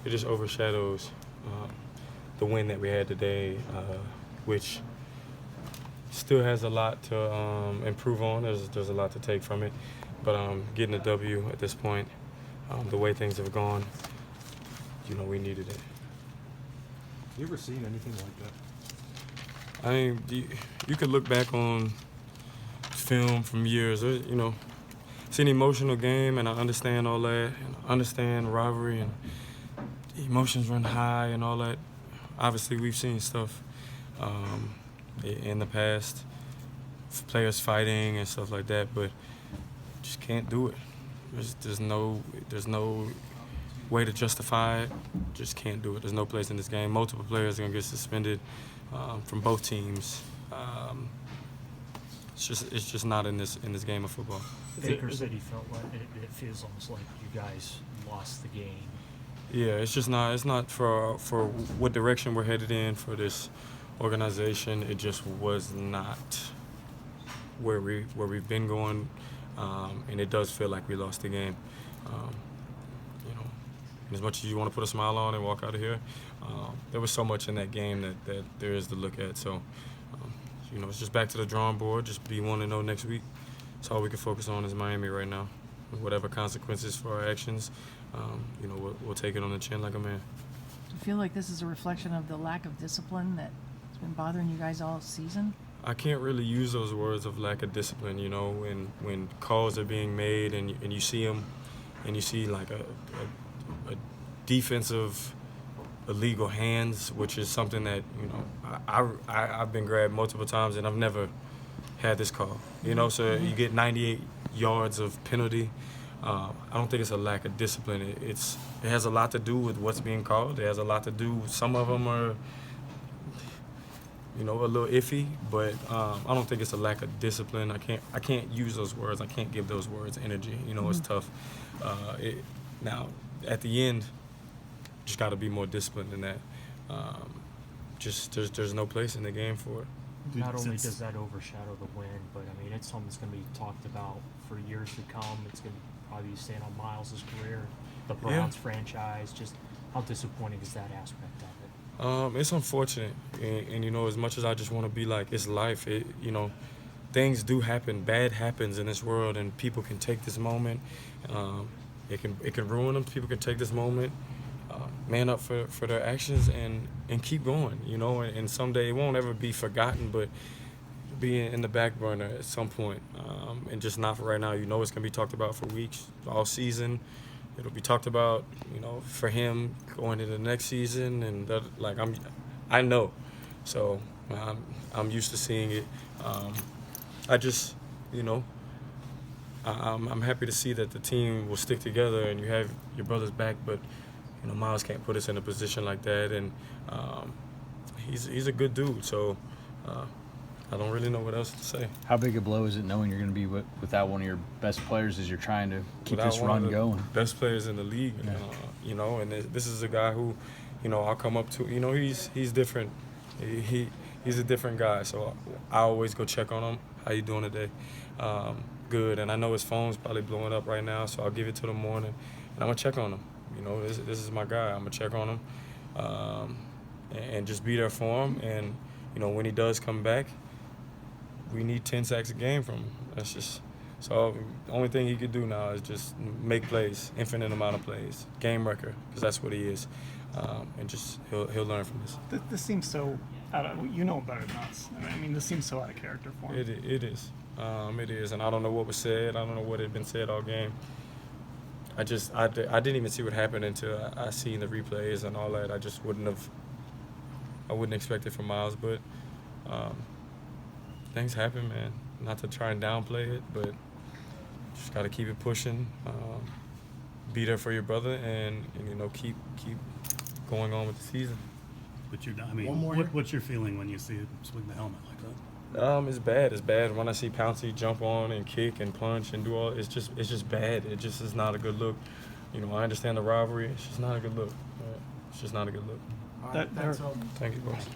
it just overshadows the win that we had today, which still has a lot to improve on. There's a lot to take from it, but getting a W at this point, the way things have gone, we needed it. You ever seen anything like that? I mean, you could look back on film from years, it's an emotional game, and I understand all that, and I understand rivalry, and emotions run high and all that. Obviously, we've seen stuff in the past, players fighting and stuff like that, but just can't do it. There's no way to justify it. Just can't do it. There's no place in this game. Multiple players are gonna get suspended from both teams. It's just not in this game of football. Baker said he felt like it feels almost like you guys lost the game. Yeah, it's just not. It's not for what direction we're headed in for this organization. It just was not where we've been going, and it does feel like we lost the game. And as much as you want to put a smile on and walk out of here, there was so much in that game that there is to look at. So, it's just back to the drawing board. Just be 1-0 next week. That's all we can focus on is Miami right now. Whatever consequences for our actions, we'll take it on the chin like a man. Do you feel like this is a reflection of the lack of discipline that's been bothering you guys all season? I can't really use those words of lack of discipline, when calls are being made and you see them, and you see like a defensive illegal hands, which is something that, I've been grabbed multiple times and I've never had this call, so you get 98 yards of penalty. I don't think it's a lack of discipline. It has a lot to do with what's being called. It has a lot to do with, some of them are, a little iffy, but I don't think it's a lack of discipline. I can't use those words. I can't give those words energy. It's tough. Now, at the end, just got to be more disciplined than that. There's no place in the game for it. Not only does that overshadow the win, but I mean, it's something that's going to be talked about for years to come. It's going to probably stand on Miles' career, the Browns franchise. Just how disappointing is that aspect of it? It's unfortunate, and as much as I just want to be like, it's life. Things do happen. Bad happens in this world, and people can take this moment. It can ruin them. People can take this moment, man up for their actions and keep going, and someday it won't ever be forgotten, but be in the back burner at some point, and just not for right now. It's going to be talked about for weeks, all season. It'll be talked about, for him going into the next season, and I know, so I'm used to seeing it. I'm happy to see that the team will stick together and you have your brother's back, but Miles can't put us in a position like that, and he's a good dude, so I don't really know what else to say. How big a blow is it knowing you're going to be without one of your best players as you're trying to keep this run going? Best players in the league, and this is a guy who, I'll come up to. He's different. He's a different guy, so I always go check on him. How you doing today? Good, and I know his phone's probably blowing up right now, so I'll give it to the morning, and I'm gonna check on him. This is my guy. I'm gonna check on him, and just be there for him. And when he does come back, we need 10 sacks a game from him. That's just so. The only thing he could do now is just make plays, infinite amount of plays, game wrecker, because that's what he is. And just he'll learn from this. This seems so better than us. I mean, this seems so out of character for him. It is. It is, and I don't know what was said. I don't know what had been said all game. I didn't even see what happened until I seen the replays and all that. I wouldn't expect it from Miles, but things happen, man. Not to try and downplay it, but just got to keep it pushing. Be there for your brother, and keep going on with the season. But what's your feeling when you see him swing the helmet like that? It's bad. It's bad when I see Pouncey jump on and kick and punch and do all. It's just bad. It just is not a good look. I understand the rivalry. It's just not a good look. It's just not a good look. That, Thank you, boys.